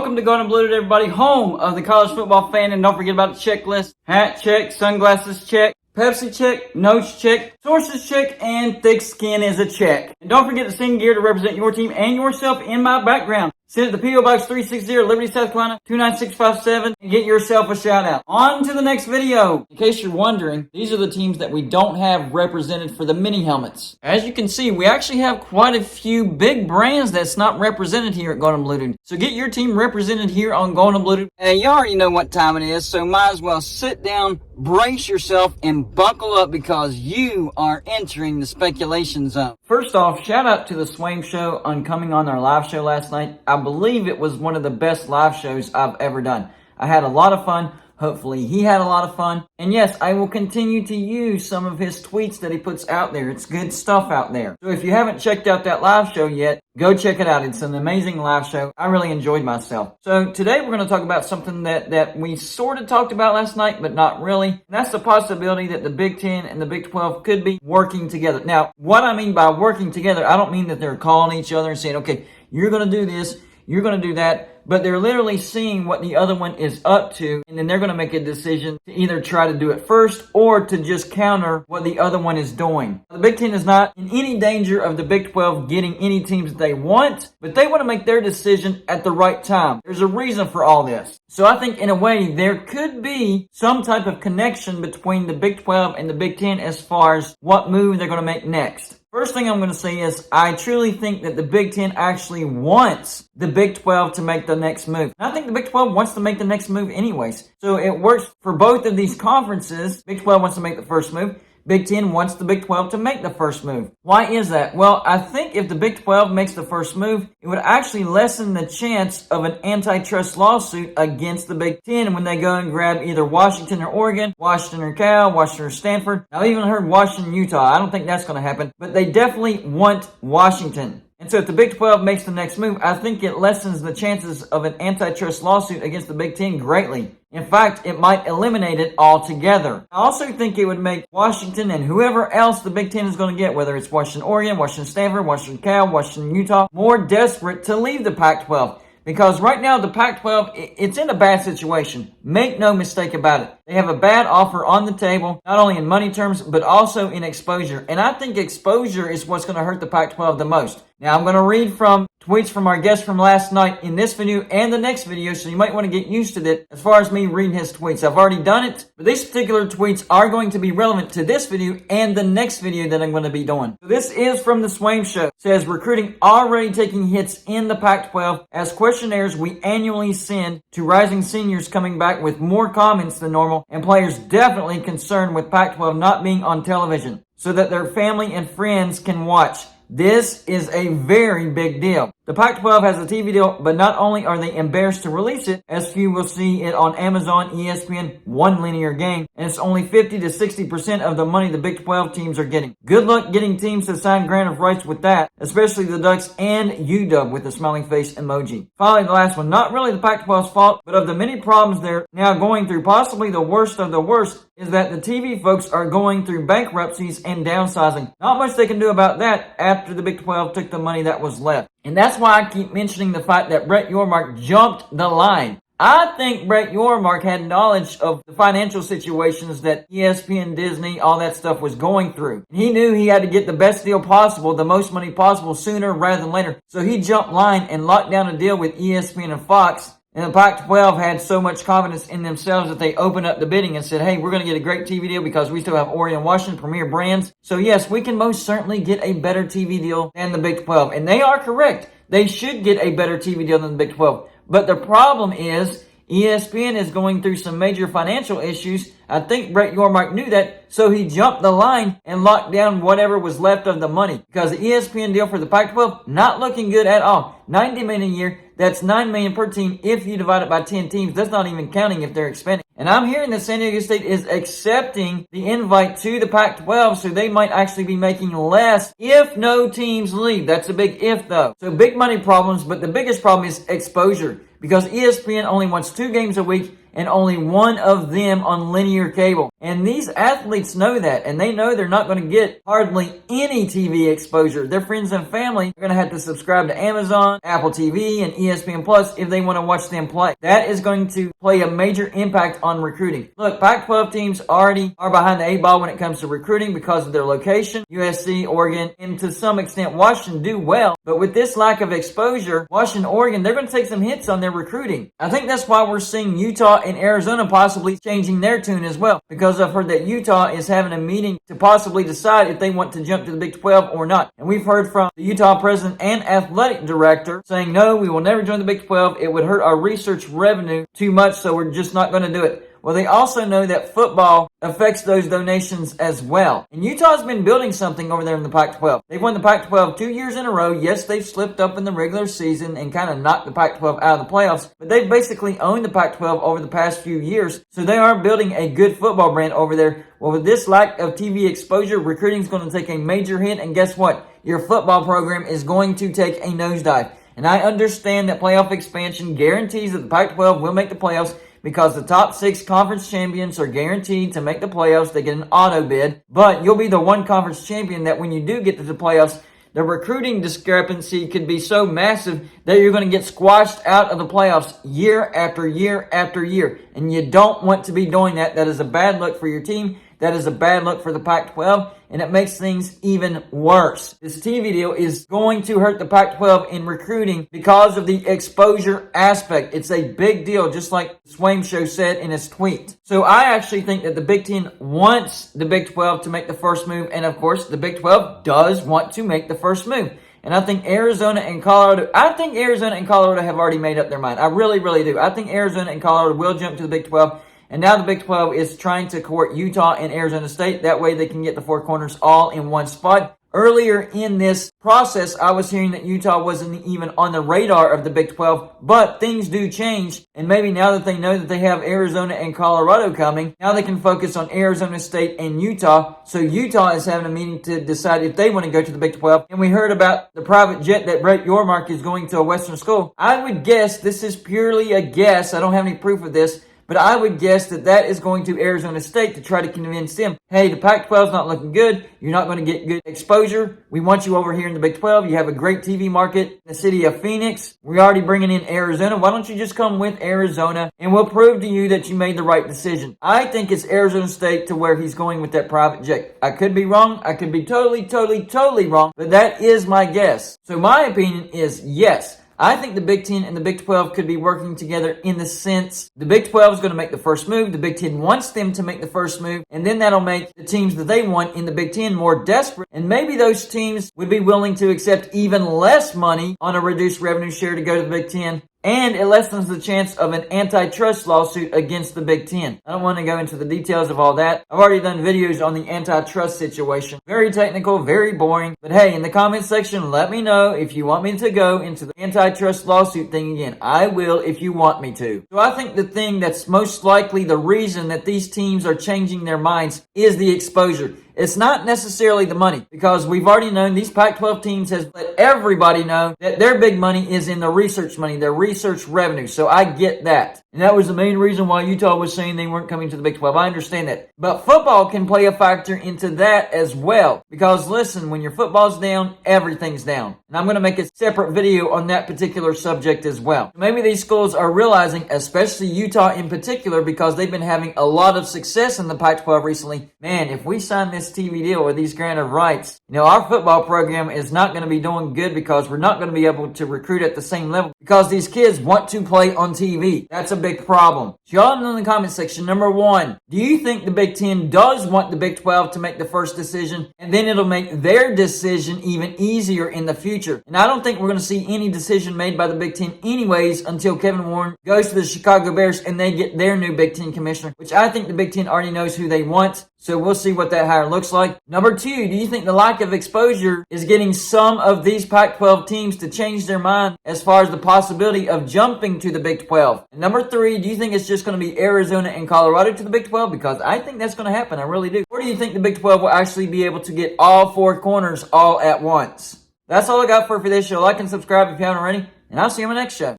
Welcome to Golden Blue, everybody, home of the college football fan. And don't forget about the checklist. Hat check, sunglasses check, Pepsi check, notes check, sources check, and thick skin is a check. And don't forget to send gear to represent your team and yourself in my background. Send it to P.O. Box 360, Liberty, South Carolina, 29657, and get yourself a shout out. On to the next video. In case you're wondering, these are the teams that we don't have represented for the mini helmets. As you can see, we actually have quite a few big brands that's not represented here at Golden Blue. So get your team represented here on Golden Blue. Hey, you already know what time it is, so might as well sit down, brace yourself, and buckle up because you are entering the speculation zone. First off, shout out to the Swaim Show on coming on our live show last night. I believe it was one of the best live shows I've ever done. I had a lot of fun. Hopefully he had a lot of fun. And yes, I will continue to use some of his tweets that he puts out there. It's good stuff out there. So if you haven't checked out that live show yet, go check it out. It's an amazing live show. I really enjoyed myself. So today we're going to talk about something that we sort of talked about last night, but not really. And that's the possibility that the Big Ten and the Big 12 could be working together. Now, what I mean by working together, I don't mean that they're calling each other and saying, okay, you're going to do this, you're going to do that. But they're literally seeing what the other one is up to, and then they're going to make a decision to either try to do it first or to just counter what the other one is doing. The Big Ten is not in any danger of the Big 12 getting any teams that they want, but they want to make their decision at the right time. There's a reason for all this. So I think in a way there could be some type of connection between the Big 12 and the Big 10 as far as what move they're going to make next. First thing I'm going to say is I truly think that the Big Ten actually wants the Big 12 to make the next move. And I think the Big 12 wants to make the next move anyways. So it works for both of these conferences. Big 12 wants to make the first move. Big 10 wants the Big 12 to make the first move. Why is that? Well, I think if the Big 12 makes the first move, it would actually lessen the chance of an antitrust lawsuit against the Big 10 when they go and grab either Washington or Oregon, Washington or Cal, Washington or Stanford. Now, I even heard Washington, Utah. I don't think that's going to happen, but they definitely want Washington. And so if the Big 12 makes the next move, I think it lessens the chances of an antitrust lawsuit against the Big 10 greatly. In fact, it might eliminate it altogether. I also think it would make Washington and whoever else the Big Ten is going to get, whether it's Washington, Oregon, Washington, Stanford, Washington, Cal, Washington, Utah, more desperate to leave the Pac-12. Because right now, the Pac-12, it's in a bad situation. Make no mistake about it. They have a bad offer on the table, not only in money terms, but also in exposure. And I think exposure is what's going to hurt the Pac-12 the most. Now, I'm going to read from tweets from our guest from last night in this video and the next video, so you might want to get used to it as far as me reading his tweets. I've already done it, but these particular tweets are going to be relevant to this video and the next video that I'm going to be doing. So this is from the Swaim Show. It says, recruiting already taking hits in the Pac-12 as questionnaires we annually send to rising seniors coming back with more comments than normal, and players definitely concerned with Pac-12 not being on television so that their family and friends can watch. This is a very big deal. The Pac-12 has a TV deal, but not only are they embarrassed to release it, as few will see it on Amazon, ESPN, one linear game, and it's only 50 to 60% of the money the Big 12 teams are getting. Good luck getting teams to sign grant of rights with that, especially the Ducks and UW with a smiling face emoji. Finally, the last one, not really the Pac-12's fault, but of the many problems they're now going through, possibly the worst of the worst, is that the TV folks are going through bankruptcies and downsizing. Not much they can do about that after the Big 12 took the money that was left. And that's why I keep mentioning the fact that Brett Yormark jumped the line. I think Brett Yormark had knowledge of the financial situations that ESPN, Disney, all that stuff was going through. He knew he had to get the best deal possible, the most money possible sooner rather than later. So he jumped line and locked down a deal with ESPN and Fox. And the Pac-12 had so much confidence in themselves that they opened up the bidding and said, hey, we're going to get a great TV deal because we still have Oregon and Washington, premier brands. So yes, we can most certainly get a better TV deal than the Big 12. And they are correct. They should get a better TV deal than the Big 12. But the problem is ESPN is going through some major financial issues. I think Brett Yormark knew that, so he jumped the line and locked down whatever was left of the money. Because the ESPN deal for the Pac-12, not looking good at all. $90 million a year, that's $9 million per team if you divide it by 10 teams. That's not even counting if they're expanding. And I'm hearing that San Diego State is accepting the invite to the Pac-12, so they might actually be making less if no teams leave. That's a big if, though. So big money problems, but the biggest problem is exposure. Because ESPN only wants 2 games a week, and only one of them on linear cable. And these athletes know that, and they know they're not going to get hardly any TV exposure. Their friends and family are going to have to subscribe to Amazon, Apple TV, and ESPN Plus if they want to watch them play. That is going to play a major impact on recruiting. Look, Pac-12 teams already are behind the 8 ball when it comes to recruiting because of their location. USC, Oregon, and to some extent Washington do well, but with this lack of exposure, Washington, Oregon, they're going to take some hits on their recruiting. I think that's why we're seeing Utah and Arizona possibly changing their tune as well, because I've heard that Utah is having a meeting to possibly decide if they want to jump to the Big 12 or not. And we've heard from the Utah president and athletic director saying, no, we will never join the Big 12. It would hurt our research revenue too much, so we're just not going to do it. Well, they also know that football affects those donations as well. And Utah's been building something over there in the Pac-12. They've won the Pac-12 2 years in a row. Yes, they've slipped up in the regular season and kind of knocked the Pac-12 out of the playoffs, but they've basically owned the Pac-12 over the past few years. So they are building a good football brand over there. Well, with this lack of TV exposure, recruiting is going to take a major hit. And guess what? Your football program is going to take a nosedive. And I understand that playoff expansion guarantees that the Pac-12 will make the playoffs, because the top 6 conference champions are guaranteed to make the playoffs. They get an auto bid, but you'll be the one conference champion that when you do get to the playoffs, the recruiting discrepancy could be so massive that you're going to get squashed out of the playoffs year after year after year. And you don't want to be doing that. That is a bad look for your team. That is a bad look for the Pac-12, and it makes things even worse. This TV deal is going to hurt the Pac-12 in recruiting because of the exposure aspect. It's a big deal, just like Swaim Show said in his tweet. So I actually think that the Big Ten wants the Big 12 to make the first move, and of course, the Big 12 does want to make the first move. And I think Arizona and Colorado have already made up their mind. I really, really do. I think Arizona and Colorado will jump to the Big 12. And now the Big 12 is trying to court Utah and Arizona State. That way they can get the 4 corners all in one spot. Earlier in this process, I was hearing that Utah wasn't even on the radar of the Big 12, but things do change. And maybe now that they know that they have Arizona and Colorado coming, now they can focus on Arizona State and Utah. So Utah is having a meeting to decide if they want to go to the Big 12. And we heard about the private jet that Brett Yormark is going to a Western school. I would guess, this is purely a guess, I don't have any proof of this, but I would guess that that is going to Arizona State to try to convince them, hey, the Pac-12 is not looking good. You're not going to get good exposure. We want you over here in the Big 12. You have a great TV market in the city of Phoenix. We're already bringing in Arizona. Why don't you just come with Arizona, and we'll prove to you that you made the right decision. I think it's Arizona State to where he's going with that private jet. I could be wrong. I could be totally wrong, but that is my guess. So my opinion is yes. I think the Big Ten and the Big 12 could be working together in the sense the Big 12 is going to make the first move. The Big Ten wants them to make the first move, and then that'll make the teams that they want in the Big Ten more desperate. And maybe those teams would be willing to accept even less money on a reduced revenue share to go to the Big Ten. And it lessens the chance of an antitrust lawsuit against the Big Ten. I don't want to go into the details of all that. I've already done videos on the antitrust situation. Very technical, very boring. But hey, in the comment section, let me know if you want me to go into the antitrust lawsuit thing again. I will if you want me to. So I think the thing that's most likely the reason that these teams are changing their minds is the exposure. It's not necessarily the money, because we've already known these Pac-12 teams has let everybody know that their big money is in the research money, their research revenue. So I get that. And that was the main reason why Utah was saying they weren't coming to the Big 12. I understand that. But football can play a factor into that as well. Because listen, when your football's down, everything's down. And I'm going to make a separate video on that particular subject as well. Maybe these schools are realizing, especially Utah in particular, because they've been having a lot of success in the Pac-12 recently. Man, if we sign this TV deal with these grant of rights, our football program is not going to be doing good, because we're not going to be able to recruit at the same level because these kids want to play on TV. That's a big problem. So y'all know in the comment section, number 1, do you think the Big Ten does want the Big 12 to make the first decision, and then it'll make their decision even easier in the future? And I don't think we're going to see any decision made by the Big Ten anyways until Kevin Warren goes to the Chicago Bears and they get their new Big Ten commissioner, which I think the Big Ten already knows who they want. So we'll see what that hire looks like. Number 2, do you think the lack of exposure is getting some of these Pac-12 teams to change their mind as far as the possibility of jumping to the Big 12? And number 3, do you think it's just going to be Arizona and Colorado to the Big 12? Because I think that's going to happen. I really do. Or do you think the Big 12 will actually be able to get all 4 corners all at once? That's all I got for this show. Like and subscribe if you haven't already, and I'll see you in my next show.